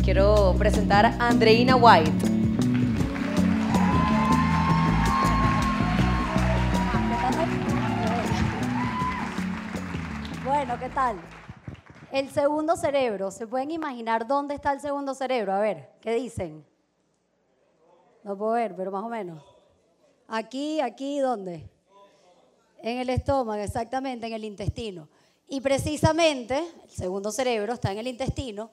quiero presentar a Andreina White. Bueno, ¿qué tal? El segundo cerebro. ¿Se pueden imaginar dónde está el segundo cerebro? A ver, ¿qué dicen? No puedo ver, pero más o menos. Aquí, ¿dónde? En el estómago, exactamente, en el intestino. Y precisamente, el segundo cerebro está en el intestino.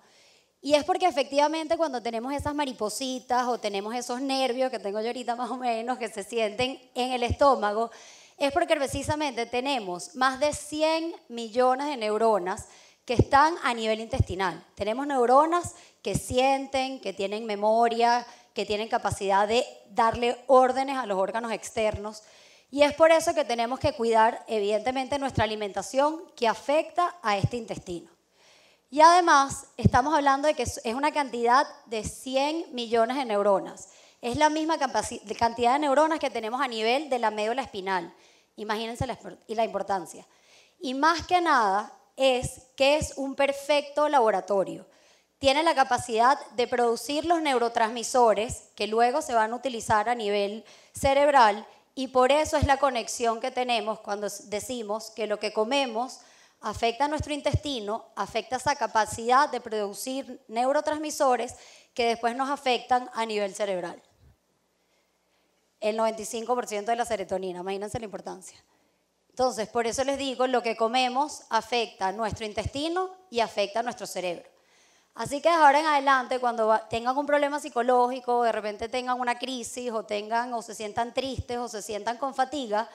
Y es porque efectivamente cuando tenemos esas maripositas o tenemos esos nervios que tengo yo ahorita más o menos que se sienten en el estómago, es porque precisamente tenemos más de 100 millones de neuronas que están a nivel intestinal. Tenemos neuronas que sienten, que tienen memoria, que tienen capacidad de darle órdenes a los órganos externos. Y es por eso que tenemos que cuidar, evidentemente, nuestra alimentación que afecta a este intestino. Y además, estamos hablando de que es una cantidad de 100 millones de neuronas. Es la misma cantidad de neuronas que tenemos a nivel de la médula espinal. Imagínense la importancia. Y más que nada, es que es un perfecto laboratorio. Tiene la capacidad de producir los neurotransmisores que luego se van a utilizar a nivel cerebral y por eso es la conexión que tenemos cuando decimos que lo que comemos afecta a nuestro intestino, afecta esa capacidad de producir neurotransmisores que después nos afectan a nivel cerebral. El 95% de la serotonina, imagínense la importancia. Entonces, por eso les digo, lo que comemos afecta a nuestro intestino y afecta a nuestro cerebro. Así que de ahora en adelante, cuando tengan un problema psicológico, de repente tengan una crisis o se sientan tristes o se sientan con fatiga,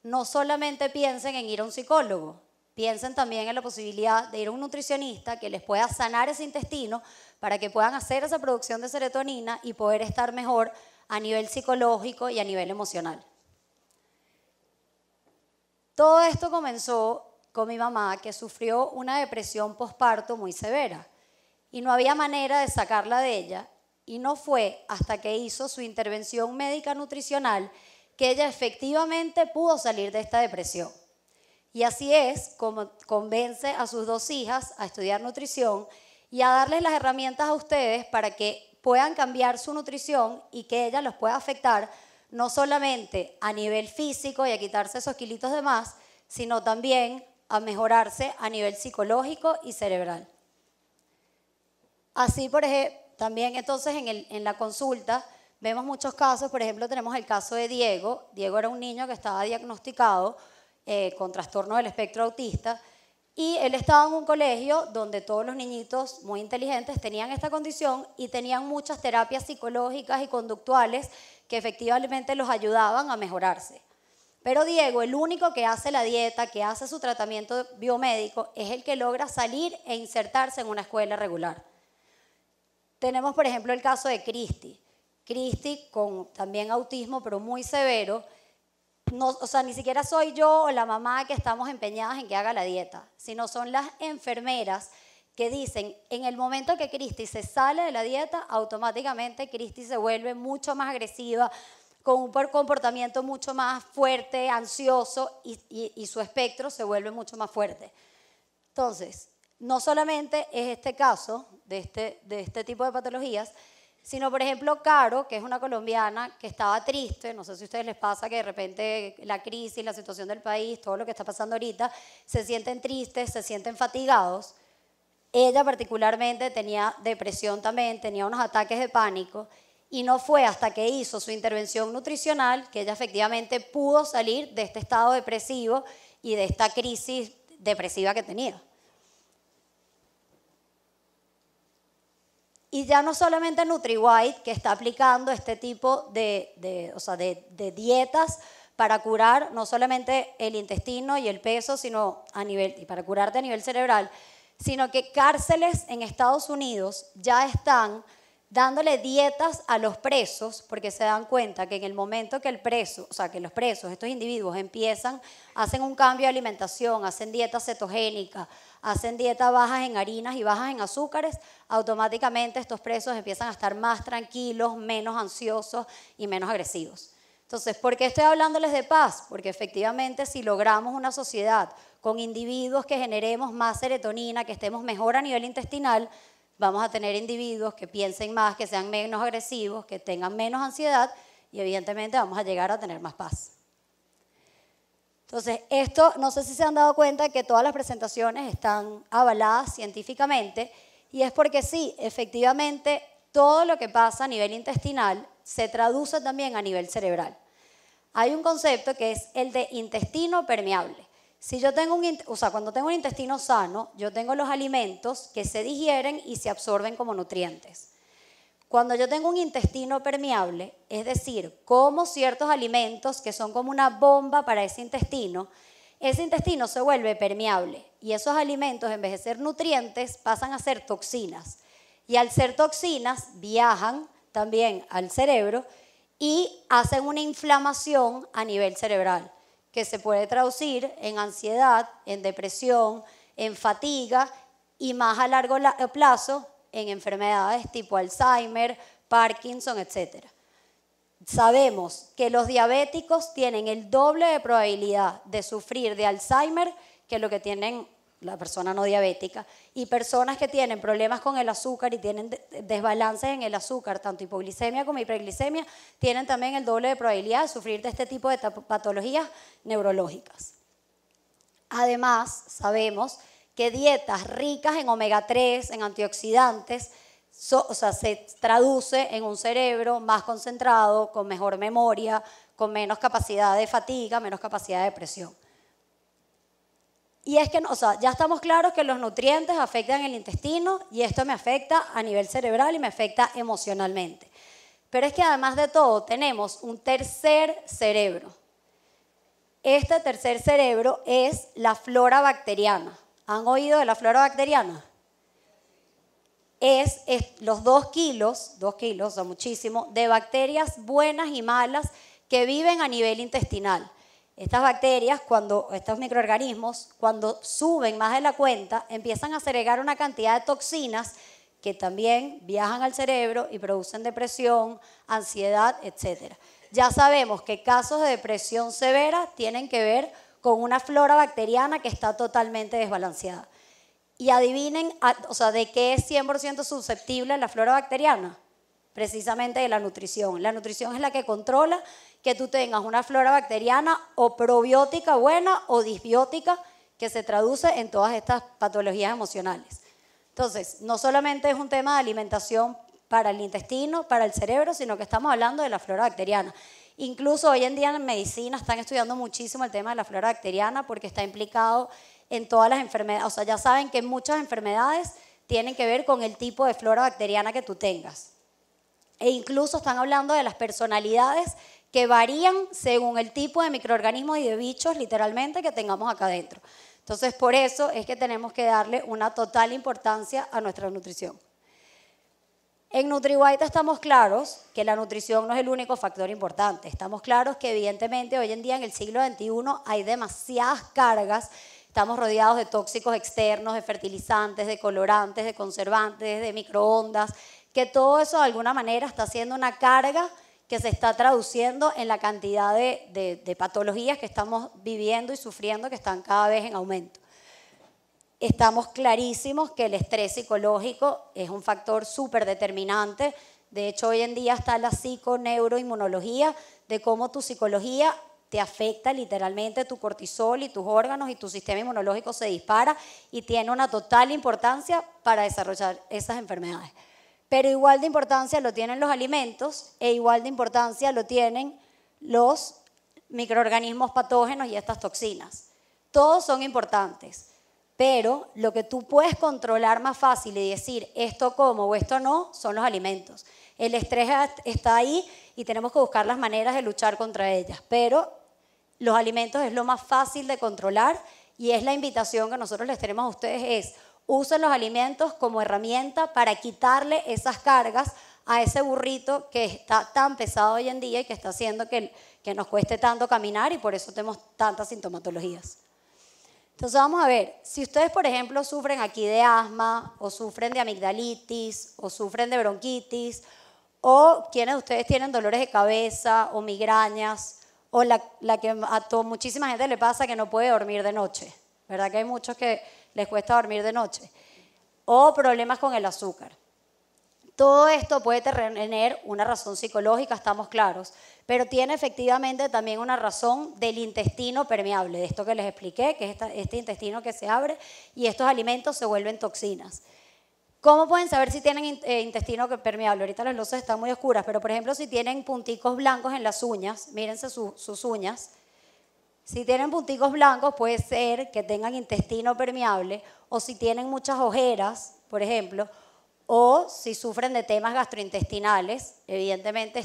no solamente piensen en ir a un psicólogo, piensen también en la posibilidad de ir a un nutricionista que les pueda sanar ese intestino para que puedan hacer esa producción de serotonina y poder estar mejor a nivel psicológico y a nivel emocional. Todo esto comenzó con mi mamá, que sufrió una depresión posparto muy severa y no había manera de sacarla de ella, y no fue hasta que hizo su intervención médica nutricional que ella efectivamente pudo salir de esta depresión. Y así es como convence a sus 2 hijas a estudiar nutrición y a darles las herramientas a ustedes para que puedan cambiar su nutrición y que ella los pueda afectar no solamente a nivel físico y a quitarse esos kilitos de más, sino también a mejorarse a nivel psicológico y cerebral. Así, por ejemplo, también entonces en la consulta vemos muchos casos. Por ejemplo, tenemos el caso de Diego. Diego era un niño que estaba diagnosticado con trastorno del espectro autista y él estaba en un colegio donde todos los niñitos muy inteligentes tenían esta condición y tenían muchas terapias psicológicas y conductuales que efectivamente los ayudaban a mejorarse. Pero Diego, el único que hace la dieta, que hace su tratamiento biomédico, es el que logra salir e insertarse en una escuela regular. Tenemos, por ejemplo, el caso de Cristi. Cristi con también autismo, pero muy severo. No, o sea, ni siquiera soy yo o la mamá que estamos empeñadas en que haga la dieta, sino son las enfermeras que dicen, en el momento que Cristi se sale de la dieta, automáticamente Cristi se vuelve mucho más agresiva, con un comportamiento mucho más fuerte, ansioso, y su espectro se vuelve mucho más fuerte. Entonces, no solamente es este caso de este tipo de patologías, sino, por ejemplo, Caro, que es una colombiana que estaba triste. No sé si a ustedes les pasa que de repente la crisis, la situación del país, todo lo que está pasando ahorita, se sienten tristes, se sienten fatigados. Ella particularmente tenía depresión también, tenía unos ataques de pánico, y no fue hasta que hizo su intervención nutricional que ella efectivamente pudo salir de este estado depresivo y de esta crisis depresiva que tenía. Y ya no solamente NutriWhite, que está aplicando este tipo de dietas para curar no solamente el intestino y el peso, sino y para curarte a nivel cerebral, sino que cárceles en Estados Unidos ya están dándole dietas a los presos, porque se dan cuenta que en el momento que que los presos, estos individuos hacen un cambio de alimentación, hacen dieta cetogénica, hacen dieta bajas en harinas y bajas en azúcares, automáticamente estos presos empiezan a estar más tranquilos, menos ansiosos y menos agresivos. Entonces, ¿por qué estoy hablándoles de paz? Porque efectivamente si logramos una sociedad con individuos que generemos más serotonina, que estemos mejor a nivel intestinal, vamos a tener individuos que piensen más, que sean menos agresivos, que tengan menos ansiedad y evidentemente vamos a llegar a tener más paz. Entonces, esto, no sé si se han dado cuenta que todas las presentaciones están avaladas científicamente y es porque sí, efectivamente, todo lo que pasa a nivel intestinal se traduce también a nivel cerebral. Hay un concepto que es el de intestino permeable. Si yo tengo cuando tengo un intestino sano, yo tengo los alimentos que se digieren y se absorben como nutrientes. Cuando yo tengo un intestino permeable, es decir, como ciertos alimentos que son como una bomba para ese intestino se vuelve permeable y esos alimentos, en vez de ser nutrientes, pasan a ser toxinas. Y al ser toxinas, viajan también al cerebro y hacen una inflamación a nivel cerebral, que se puede traducir en ansiedad, en depresión, en fatiga y más a largo plazo en enfermedades tipo Alzheimer, Parkinson, etc. Sabemos que los diabéticos tienen el doble de probabilidad de sufrir de Alzheimer que lo que tienen la persona no diabética, y personas que tienen problemas con el azúcar y tienen desbalances en el azúcar, tanto hipoglicemia como hiperglicemia, tienen también el doble de probabilidad de sufrir de este tipo de patologías neurológicas. Además, sabemos que dietas ricas en omega 3, en antioxidantes, se traduce en un cerebro más concentrado, con mejor memoria, con menos capacidad de fatiga, menos capacidad de depresión. Y es que, ya estamos claros que los nutrientes afectan el intestino y esto me afecta a nivel cerebral y me afecta emocionalmente. Pero es que además de todo tenemos un tercer cerebro. Este tercer cerebro es la flora bacteriana. ¿Han oído de la flora bacteriana? Es los 2 kilos, o sea, muchísimo, de bacterias buenas y malas que viven a nivel intestinal. Estas bacterias, estos microorganismos, cuando suben más de la cuenta, empiezan a segregar una cantidad de toxinas que también viajan al cerebro y producen depresión, ansiedad, etc. Ya sabemos que casos de depresión severa tienen que ver con una flora bacteriana que está totalmente desbalanceada. Y adivinen, ¿de qué es 100% susceptible la flora bacteriana? Precisamente de la nutrición. La nutrición es la que controla que tú tengas una flora bacteriana o probiótica buena o disbiótica que se traduce en todas estas patologías emocionales. Entonces, no solamente es un tema de alimentación para el intestino, para el cerebro, sino que estamos hablando de la flora bacteriana. Incluso hoy en día en medicina están estudiando muchísimo el tema de la flora bacteriana porque está implicado en todas las enfermedades. Ya saben que muchas enfermedades tienen que ver con el tipo de flora bacteriana que tú tengas. E incluso están hablando de las personalidades que varían según el tipo de microorganismos y de bichos, literalmente, que tengamos acá adentro. Entonces, por eso es que tenemos que darle una total importancia a nuestra nutrición. En NutriWhite estamos claros que la nutrición no es el único factor importante. Estamos claros que evidentemente hoy en día en el siglo XXI hay demasiadas cargas. Estamos rodeados de tóxicos externos, de fertilizantes, de colorantes, de conservantes, de microondas, que todo eso de alguna manera está haciendo una carga que se está traduciendo en la cantidad de patologías que estamos viviendo y sufriendo, que están cada vez en aumento. Estamos clarísimos que el estrés psicológico es un factor súper determinante. De hecho, hoy en día está la psiconeuroinmunología, de cómo tu psicología te afecta literalmente tu cortisol y tus órganos y tu sistema inmunológico se dispara y tiene una total importancia para desarrollar esas enfermedades. Pero igual de importancia lo tienen los alimentos e igual de importancia lo tienen los microorganismos patógenos y estas toxinas. Todos son importantes, pero lo que tú puedes controlar más fácil y decir esto como o esto no son los alimentos. El estrés está ahí y tenemos que buscar las maneras de luchar contra ellas, pero los alimentos es lo más fácil de controlar y es la invitación que nosotros les tenemos a ustedes es usen los alimentos como herramienta para quitarle esas cargas a ese burrito que está tan pesado hoy en día y que está haciendo que nos cueste tanto caminar y por eso tenemos tantas sintomatologías. Entonces vamos a ver, si ustedes por ejemplo sufren aquí de asma o sufren de amigdalitis o sufren de bronquitis o quienes de ustedes tienen dolores de cabeza o migrañas o la que a muchísima gente le pasa que no puede dormir de noche, ¿verdad? Que hay muchos que les cuesta dormir de noche. o problemas con el azúcar. Todo esto puede tener una razón psicológica, estamos claros, pero tiene efectivamente también una razón del intestino permeable, de esto que les expliqué, que es este intestino que se abre y estos alimentos se vuelven toxinas. ¿Cómo pueden saber si tienen intestino permeable? Ahorita las luces están muy oscuras, pero por ejemplo si tienen punticos blancos en las uñas, mírense sus uñas, si tienen punticos blancos puede ser que tengan intestino permeable, o si tienen muchas ojeras, por ejemplo, o si sufren de temas gastrointestinales, evidentemente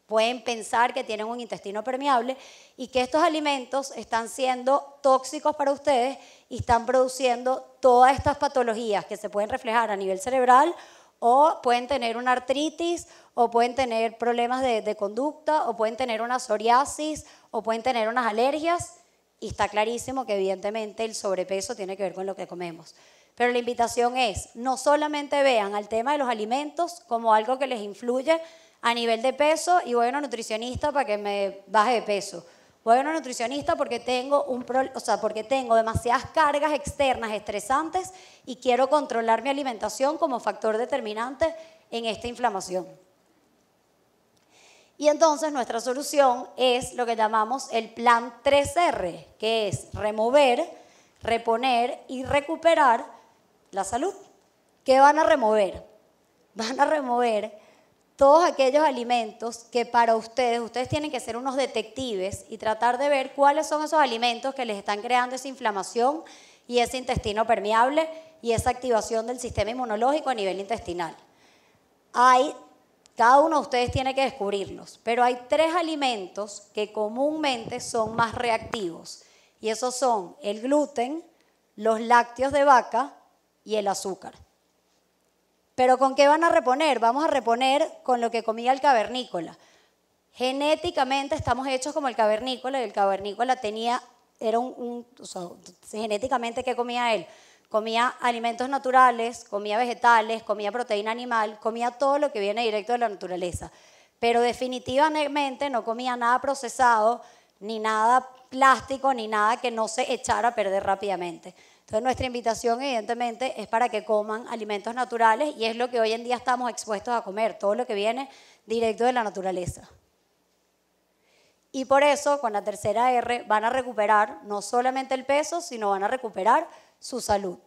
pueden pensar que tienen un intestino permeable y que estos alimentos están siendo tóxicos para ustedes y están produciendo todas estas patologías que se pueden reflejar a nivel cerebral, o pueden tener una artritis, o pueden tener problemas de conducta, o pueden tener una psoriasis, o pueden tener unas alergias, y está clarísimo que evidentemente el sobrepeso tiene que ver con lo que comemos. Pero la invitación es, no solamente vean al tema de los alimentos como algo que les influye a nivel de peso y voy a una nutricionista para que me baje de peso. Voy a una nutricionista porque porque tengo demasiadas cargas externas estresantes y quiero controlar mi alimentación como factor determinante en esta inflamación. Y entonces nuestra solución es lo que llamamos el plan 3R, que es remover, reponer y recuperar la salud. ¿Qué van a remover? Van a remover todos aquellos alimentos que para ustedes tienen que ser unos detectives y tratar de ver cuáles son esos alimentos que les están creando esa inflamación y ese intestino permeable y esa activación del sistema inmunológico a nivel intestinal. Cada uno de ustedes tiene que descubrirlos, pero hay 3 alimentos que comúnmente son más reactivos y esos son el gluten, los lácteos de vaca y el azúcar. ¿Pero con qué van a reponer? Vamos a reponer con lo que comía el cavernícola. Genéticamente estamos hechos como el cavernícola y el cavernícola genéticamente, ¿qué comía él? Comía alimentos naturales, comía vegetales, comía proteína animal, comía todo lo que viene directo de la naturaleza. Pero definitivamente no comía nada procesado, ni nada plástico, ni nada que no se echara a perder rápidamente. Entonces nuestra invitación evidentemente es para que coman alimentos naturales y es lo que hoy en día estamos expuestos a comer, todo lo que viene directo de la naturaleza. Y por eso con la tercera R van a recuperar no solamente el peso, sino van a recuperar su salud.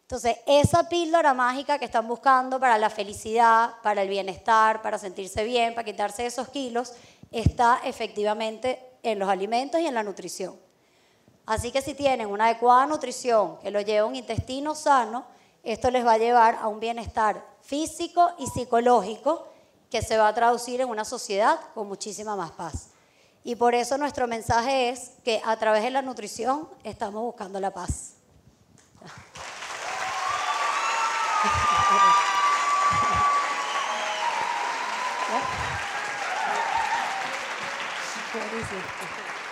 Entonces esa píldora mágica que están buscando para la felicidad, para el bienestar, para sentirse bien, para quitarse esos kilos, está efectivamente en los alimentos y en la nutrición. Así que si tienen una adecuada nutrición que lo lleva a un intestino sano, esto les va a llevar a un bienestar físico y psicológico que se va a traducir en una sociedad con muchísima más paz. Y por eso nuestro mensaje es que a través de la nutrición estamos buscando la paz. Buenísimo.